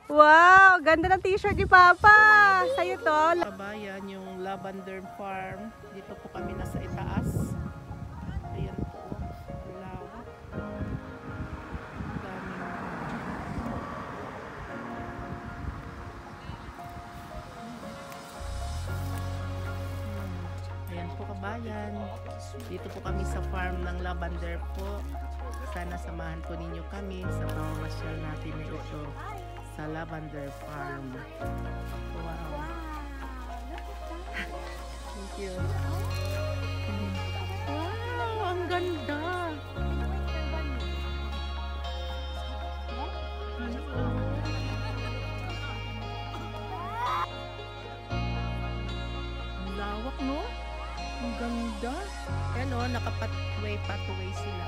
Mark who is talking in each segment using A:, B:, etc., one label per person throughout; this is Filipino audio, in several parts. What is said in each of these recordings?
A: Wow, ganda ng t-shirt ni Papa. Sa'yo to.
B: Kabayan, yung lavender farm. Dito po kami nasa itaas. Ayan po. Lawak. Ayan po kabayan. Dito po kami sa farm ng lavender po. Sana samahan po ninyo kami sa pamamasyal natin na ito sa lavender farm. Wow. Thank you. Wow, ang ganda. Ang lawak, no? Ang ganda. Ayan o, naka-pathway sila.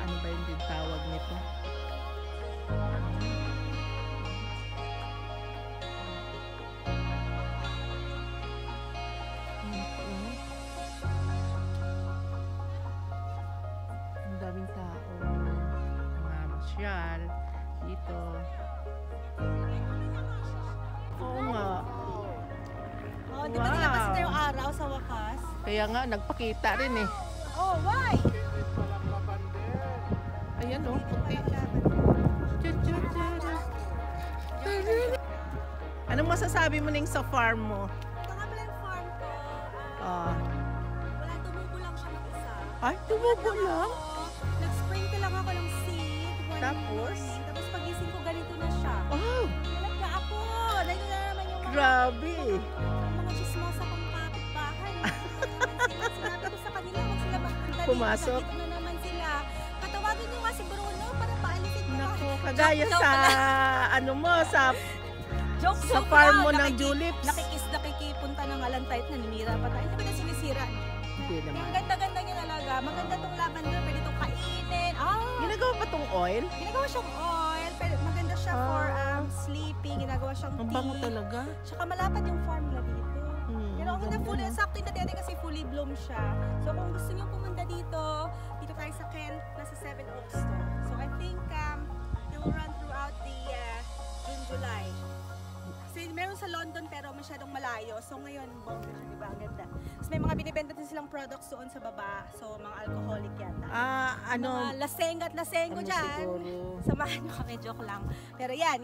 B: Ano ba yung din tawag nito? Ang daming tao. Mamasyal dito. Oo nga.
A: Oh, di ba nilabas na yung araw sa wakas?
B: Kaya nga, nagpakita rin eh.
A: Oh, why?
B: Ayan o, puti. Anong masasabi mo ning sa farm mo?
A: Ito nga pala yung farm ko. Wala, tumubo lang siya mag-isa.
B: Ay, tumubo lang?
A: Nag-sprinkle lang ako ng seed.
B: Tapos?
A: Tapos pagising ko, ganito na siya.
B: Oh,
A: Talaga ako. Dahil na naman yung
B: grabe.
A: mga chismosa kong kapitbahay. Sinabi ko sa kanila, huwag sila magpunta
B: Pumasok.
A: dito. Na naman sila. Patawagan nyo nga si Bruno para paalisin ko.
B: Naku, kagaya sa ano mo, sa
A: Joke
B: farm mo ng tulips.
A: Nakikipunta ng alantayt na ninira pa tayo. Hindi ba na sinisira?
B: Hindi
A: Ang
B: naman.
A: ganda-ganda niya talaga. Maganda tong lavender. Pwede itong kainin.
B: Ginagawa pa tong oil?
A: Ginagawa siyang oil. Pero maganda siya for sleeping. Ginagawa siyang
B: Ang
A: tea.
B: bango talaga.
A: Tsaka malapad yung farm nila dito. Pero ang ganda
B: ganda,
A: fully,
B: no?
A: sakto yung natin kasi fully bloom siya. So kung gusto niyo pumunta dito, dito tayo sa Kent, nasa 7 Oaks to. So I think it will run throughout the June, July. Kasi meron sa London pero masyadong malayo. So ngayon, bongga siya, diba? Ang ganda. Tapos may mga binibenta din silang products doon sa baba. So mga alcoholic yata. Mga laseng at lasengo
B: ano
A: dyan.
B: siguro?
A: Samahan nyo kami, joke lang. Pero yan.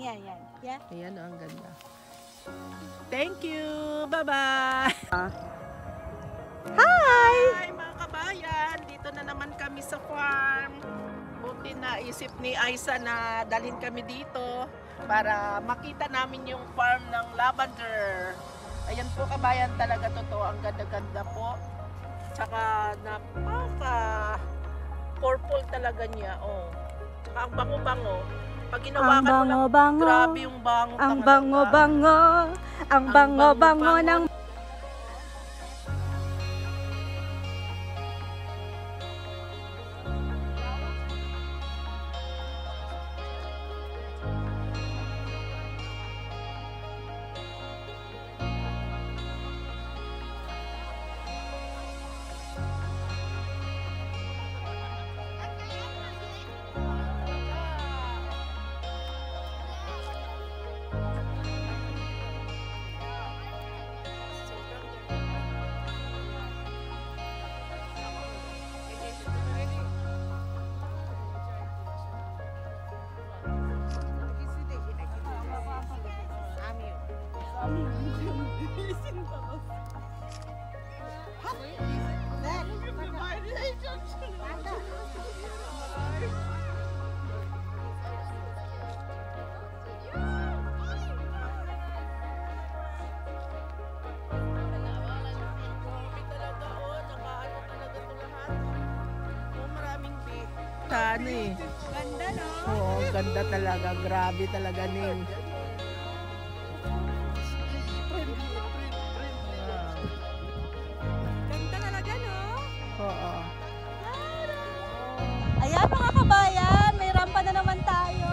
A: Yeah?
B: Ayan, ang ganda. Thank you! Bye-bye!
A: Hi!
B: Hi mga kabayan! Dito na naman kami sa farm. Buti na isip ni Aiza na dalhin kami dito para makita namin yung farm ng lavender. Ayan po kabayan, talaga totoo. Ang ganda-ganda po. Tsaka napaka purple talaga niya. Oh. Tsaka ang bango-bango. Pag ginawakan mo lang, grabe yung bango.
A: Ang bango-bango. Ang bango-bango ng
B: Ano eh.
A: Ganda, no?
B: Oo, ganda talaga. Grabe talaga, Ning.
A: Ganda talaga, no?
B: Oo.
A: Ayan mga kabayan, may rampa na naman tayo.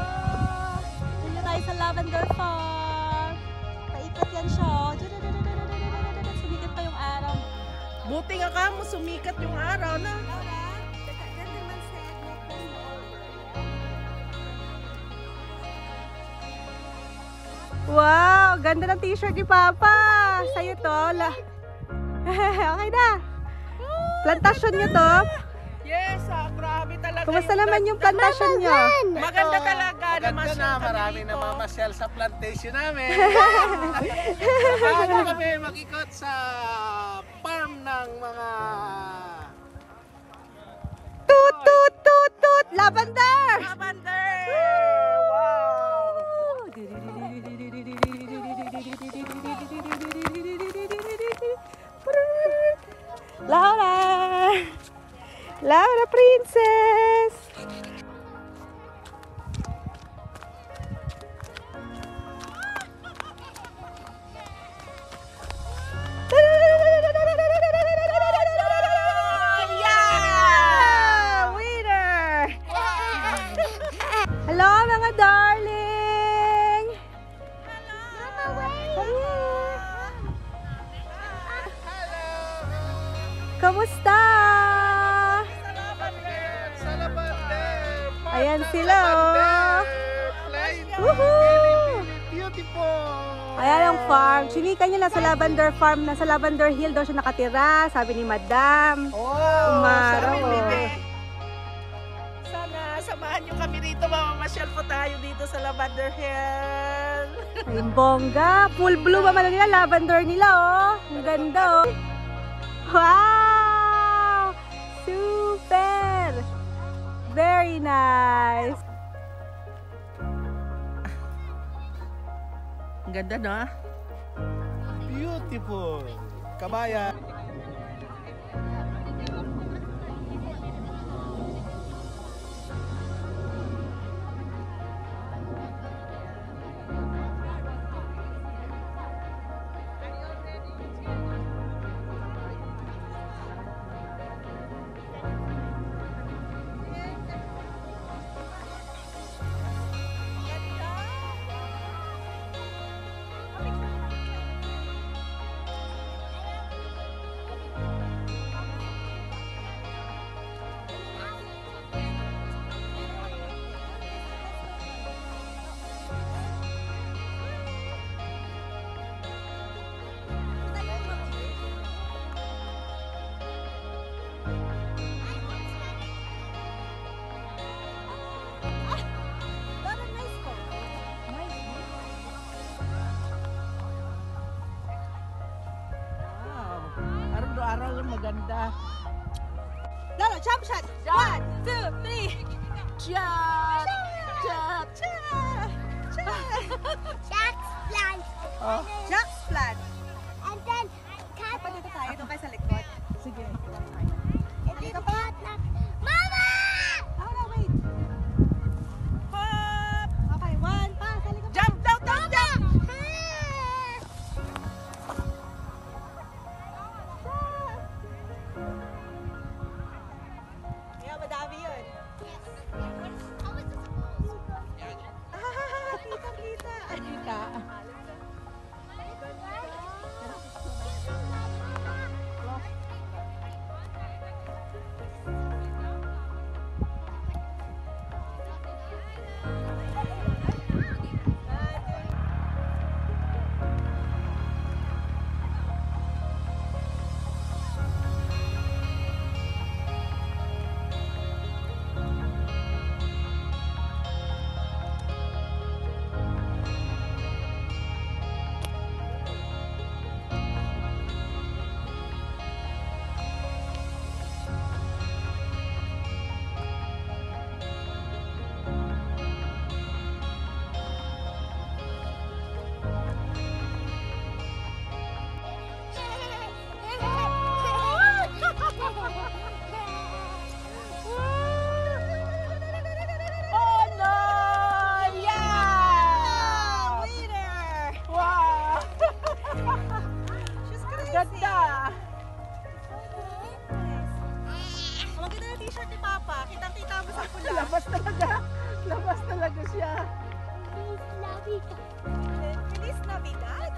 A: Dito tayo sa Lavender Farm. Paikot yan siya. Sumikat pa yung araw.
B: Buti nga ka mo, sumikat yung araw na.
A: Laura, that man said no close over. Wow, ganda ng t-shirt ni Papa. Sa'yo to. Okay na. Plantasyon nyo to.
B: Yes, grabe talaga.
A: Kumusta naman yung plantasyon nyo?
B: Maganda talaga.
C: Maganda na, marami
B: dito.
C: namamasyal sa plantation namin. Saka kami mag-ikot sa farm ng mga...
A: Tut, tut, tut, tut! Lavender!
B: Lavender! Wow!
A: Laura! Laura Princess! Yeah! Winner! Hello mga darling! Kamusta?
C: Sa Lavender!
A: Ayan sila, oh. Woohoo!
C: Beautiful!
A: Ayan ang farm. Chinika niya nasa Lavender Farm, nasa Lavender Hill daw siya nakatira, sabi ni Madam.
B: Oh,
A: Umaraw,
B: sabi
A: oh.
B: Bibi. Sana samahan nyo kami rito. Mamamasyal po tayo dito sa Lavender Hill.
A: Ay, bongga. Full blue ba man nila, lavender nila, oh. Ang ganda, oh. Wow! Super! Very nice.
B: Ang ganda, no?
C: Beautiful! Kabayan!
B: Araw-araw yun maganda.
A: Lolo, jump shot! 1, 2, 3!
B: Chat! Chat!
D: Jack's plant.
B: Oh,
A: Jack's plant.
D: And then
A: Papa, dito tayo. Dito kayo sa likod.
B: sige.
D: and then cat like Mama!
A: Oh, no, wait. Hop! Okay, 1, pa, sa likod.
B: Jump down, down, jump!
A: Yeah, madami yun. Kita-kita.
B: Kita. Oh no! Yeah!
A: Winner!
B: Wow!
A: She's crazy.
B: Ganda!
A: Ang ganda ng t-shirt ni Papa. Kitang-kita mo sa pula.
B: Labas talaga. Labas talaga siya.
A: Feliz Navidad.
B: Feliz Navidad.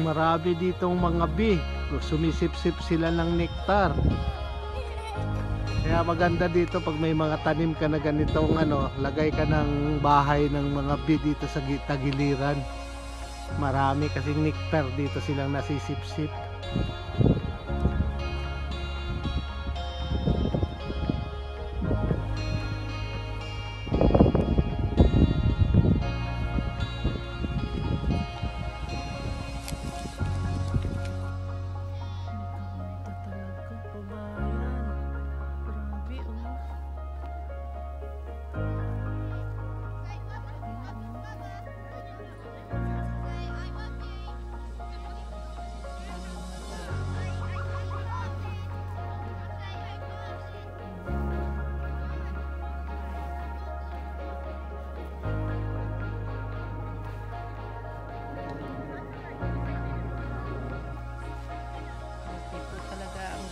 C: Marami ditong mga bee. Sumisip-sip sila ng nektar. Kaya maganda dito pag may mga tanim ka na ganitong lagay ka ng bahay ng mga bee dito sa tagiliran. Marami kasing nektar dito silang nasisip-sip.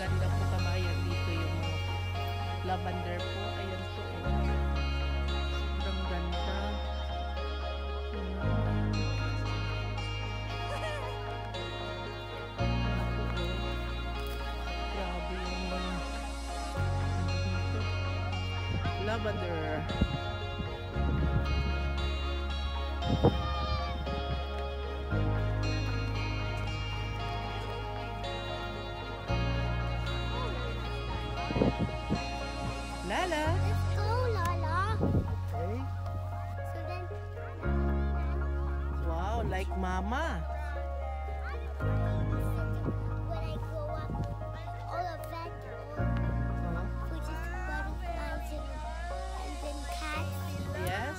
B: Ganda po kabayan dito yung lavender po. Ayan po. Sobrang ganda. Grabe yung dito. Lavender. Lala.
D: Let's go, Lala.
C: Okay.
D: So then,
B: Wow, like mama.
D: when I grow up, all of that, which is butterflies and then cats.
B: Yes.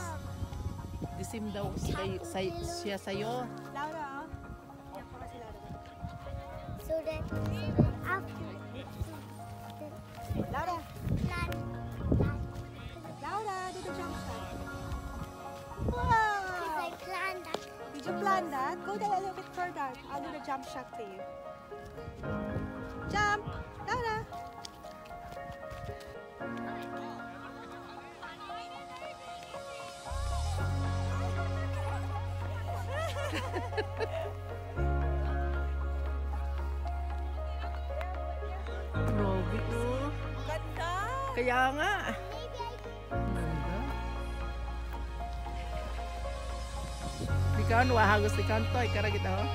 B: Disim daw siya sa'yo.
A: Laura, yan po kasi Laura.
D: So then after
A: Laura,
D: plant,
A: Laura, do the jump shot.
D: because
A: Wow!
D: I planned that.
A: Did you plan that? Go there a little bit further. I'll do the jump shot for you. Jump! Laura!
B: Grabe oh.
A: Ganda!
B: Kaya nga. Ganda. Di ka wahagos di kanto. Ikara kita oh.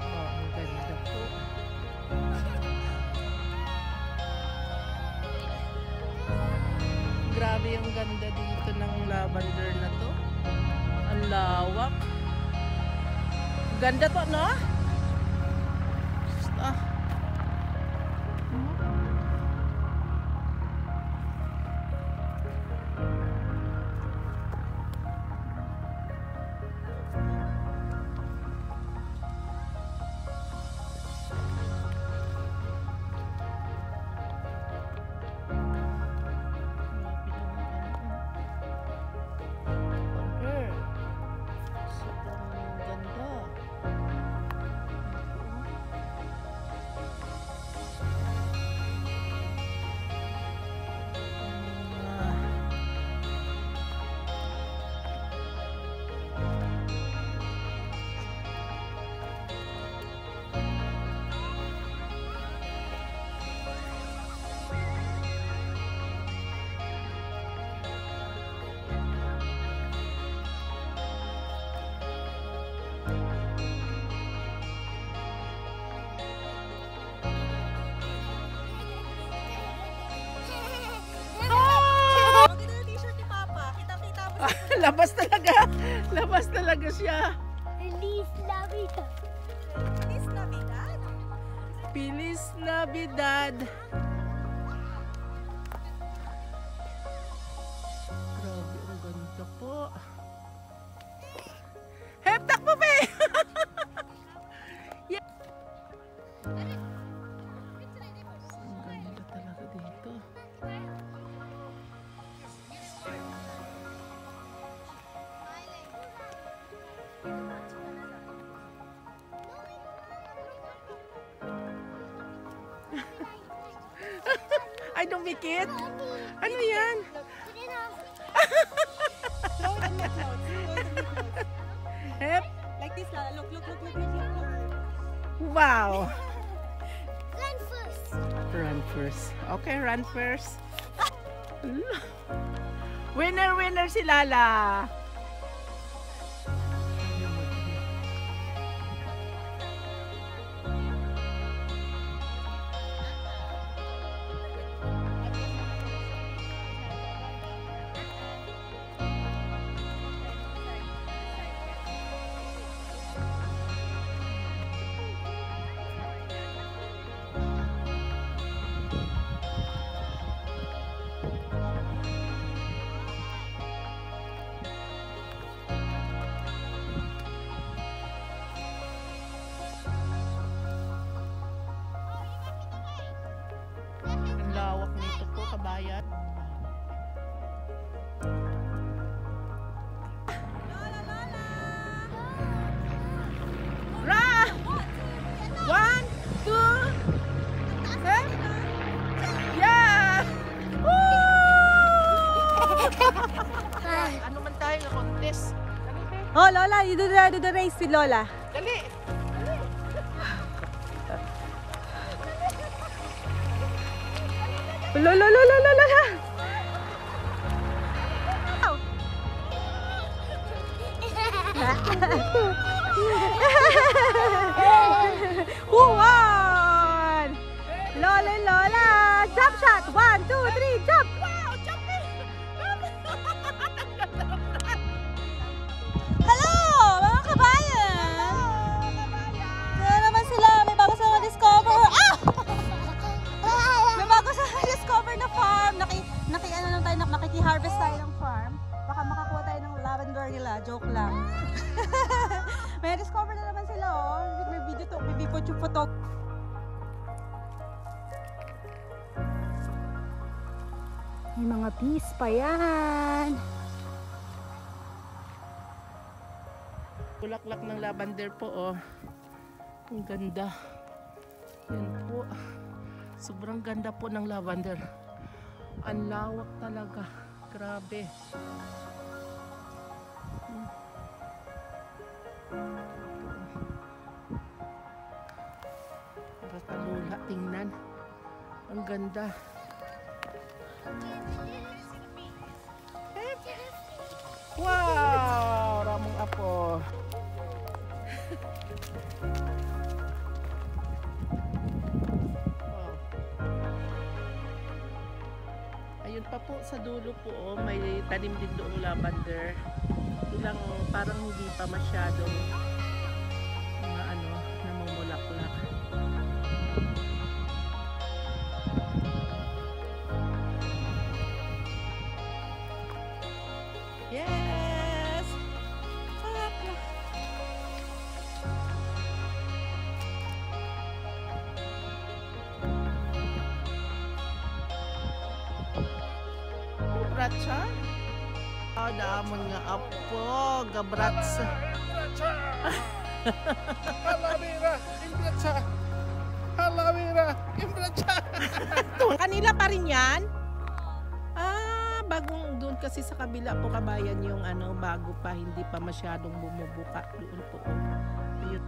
B: Oh, ang ganda po. Grabe yung ganda dito ng lavender na to. Ang lawak. Ganda to, no? Ah. Sobrang ganda.
A: Maganda yung t-shirt ni Papa. Kita-kita mo.
B: Labas talaga. Labas talaga siya.
D: Feliz Navidad.
A: Feliz Navidad.
B: Feliz Navidad. Grabe, ang ganda po. Hep, takbo pa eh! Yeah. Ang ganda talaga dito. Ay, dumikit? Ano yan?
D: Put it on.
A: Throw it in my clothes. Throw it in my clothes.
B: Hep.
A: Like this, Lala. Look, look, look, look, look, look.
B: Wow.
D: Run first.
B: Run first. Okay, run first. Winner, winner si Lala. Ang lawak nito po, kabayan. Ra! 1, 2, yeah! Woo! Ano man tayo na contest?
A: Oh, Lola, you do the race with Lola.
B: Dali!
A: Lola, Lola, Lola, Lola. Who won? Lola, Lola. Jump shot. 1, 2, 3, jump.
B: Wow! Jumping!
A: Hello, mga kabayan. Kaya naman sila, may bago silang discover. Ah! May bago silang discover na farm. Ano lang tayo, nakiki-harvest tayo ng farm. Baka makakuha tayo ng lavender nila. Joke lang. May discover na naman sila, oh. May video to, may photo. May mga bees pa yan.
B: Bulaklak ng lavender po, oh. Ang ganda. Yan po. Sobrang ganda po ng lavender. Ang lawak talaga. Grabe. Nakakalula tingnan. Ang ganda. Wow! Ramong apo. Wow. Ayun pa po sa dulo po, oh, may tanim din doong lavender. Ilang parang hindi pa masyadong mga namumulaklak. Yes! Gabratsa? Oh, damon nga apo. Gabratsa.
C: Halavira, Imbratsa. Halavira, Imbratsa.
B: Kanila pa rin yan? Ah, bagong doon kasi sa kabila po kabayan yung bago pa, hindi pa masyadong bumubuka doon po. Ayun.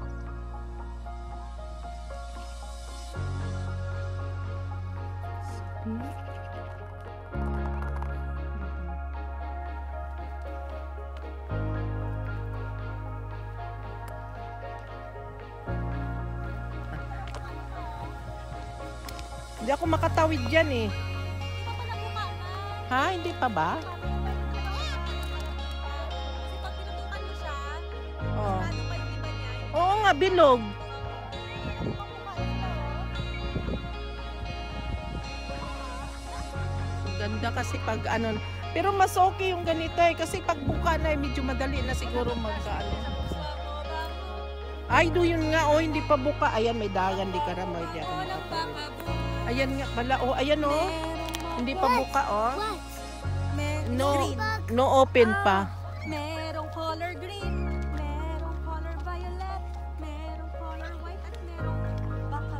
B: Hindi ako makatawid dyan eh. Ha? Hindi pa ba?
A: Kasi pag tinutukan mo siya,
B: Oo.
A: ano pa yung iba niya?
B: Oo nga, bilog. Ganda kasi pag pero mas okay yung ganito eh. Kasi pag buka na medyo madali na siguro Ay, yun nga. Oh, hindi pa buka. Ayan, may dagan. Di ka ramay dyan. Ayan nga pala. Oh, ayan oh. Hindi pa buka oh.
D: What?
B: No open pa.
A: Merong color green, merong color violet, merong color white, at merong baka.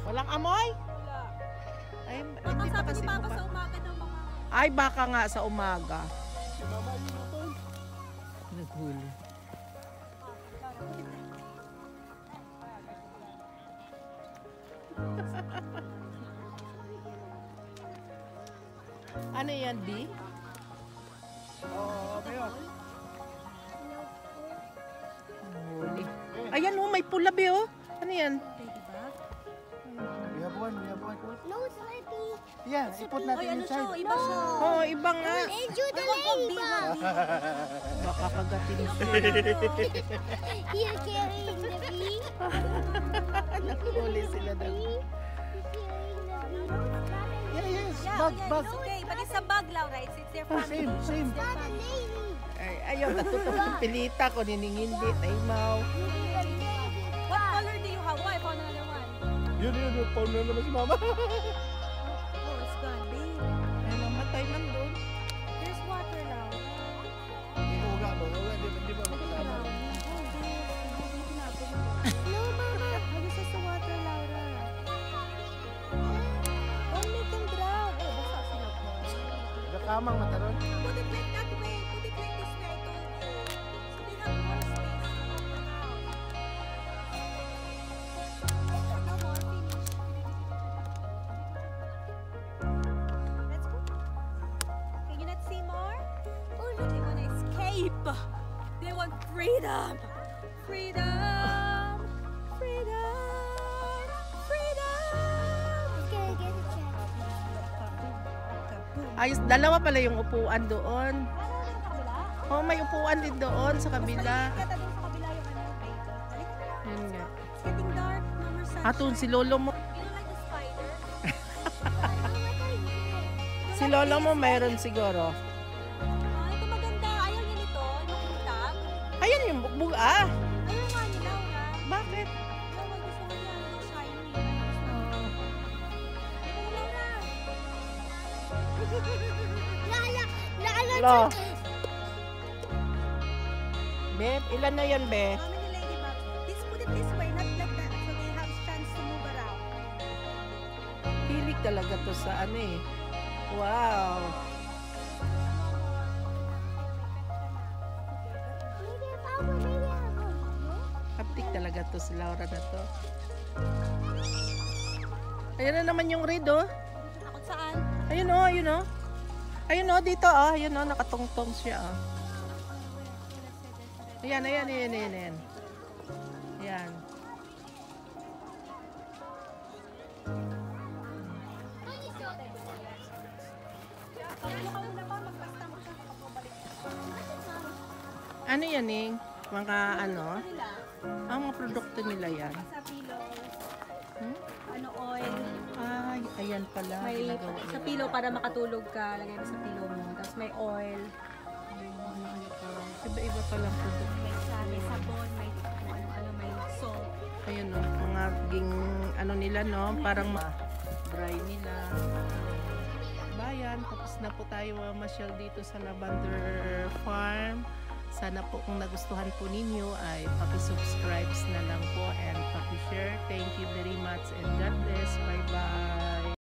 B: Walang amoy?
A: Wala.
B: Ay,
A: Baka
B: hindi pa
A: sabi
B: kasi
A: ni Papa
B: mapa-
A: sa umaga daw baka.
B: Ay, baka nga sa umaga.
C: Si Mama yun ito.
B: Naghuli. Ano yan, B?
C: Oo, Bea.
B: Huli. Ayan, oh, may pula, B, oh. Ano yan?
C: We have one.
D: No, it's not me.
C: Yeah, ipot
A: Oy,
C: natin
A: ano siya?
C: inside.
A: Iba siya.
B: Oh, iba nga.
D: Angel the
A: Wag
D: ladybug.
B: Baka kagatin siya.
D: You're carrying the bee.
B: Naghuli sila
D: You're
B: na.
D: carrying the bee.
C: Yeah, yes.
A: Yeah,
C: Bag,
A: yeah,
C: bag.
A: it's okay. But it's a bug, Laura. It's their
C: Oh,
A: family.
C: same.
D: It's not a lady.
B: Ay, ayaw, natutong pilita ko, niningindi, taimaw.
A: What color do you have? Oh, I found another one.
C: Yun. Paul na naman si Mama.
A: Oh, it's gone, babe.
B: Ay, mamatay man doon.
A: There's water, Laura.
C: Uga mo. Di ba makasama?
A: Oh, babe. Hinapon mo.
D: No, Mama.
A: Oh, this is the water, Laura. Don't make them drown. Eh, basta sila po.
C: Gakamang mataron.
A: Put it like that way. Put it like this way. I told you. So they have more space to walk around. No more. Finish. Let's go. Can you not see more? Oh, look. They want to escape. They want freedom. Freedom. Freedom. Freedom.
D: Let's go get a check.
B: Ayos, dalawa pala yung upuan doon.
A: Ano yung kabila?
B: Oh, may upuan din doon sa kabila.
A: Mas maliit yata doon sa kabila yung ano, babe. Balik ka na.
B: Yun nga.
A: It's getting dark. No more sunshine.
B: Atun, si lolo mo.
A: You don't like the spider?
B: Si lolo mo mayroon siguro.
A: Ah, ito maganda. Ayaw niya nito. Yung makita.
B: Ayan yung bugbog. Ah,
A: Ayaw nga ni Laura.
B: bakit?
A: Laura, gusto ko niya. Ano, shiny. Ayaw, Laura.
B: Lo. Beb, ilan na yan, Be?
A: How many ladybugs? This, put it this way, not like that. So they have chance to move around.
B: Hilig talaga to sa ano eh. Wow. Haptik talaga to si Laura na to. Ayan na naman yung red, oh.
A: Takot saan?
B: Ayun, oh, ayun, oh. Ayun, oh, dito, oh. Ayun, oh, nakatungtong siya, oh. Ayan. Ayan. Ano yan, eh? Mga ano?
A: Nila,
B: Ang mga produkto nila yan.
A: sa pillow,
B: Hmm?
A: ano, oil.
B: Ay, ayan pala.
A: May
B: ginagawa
A: sa
B: nila.
A: pillow para makatulog ka, lagay mo sa pillow mo. Tapos may oil,
B: Iba-iba palang produkto.
A: may sabon, may ano, may soap.
B: Ayun, no, mga ging ano nila, no, parang dry nila. Bayan, tapos na po tayo masyal dito sa Lavender Farm. Sana po kung nagustuhan po ninyo ay paki-subscribe na lang po and paki-share. Thank you very much and God bless. Bye-bye.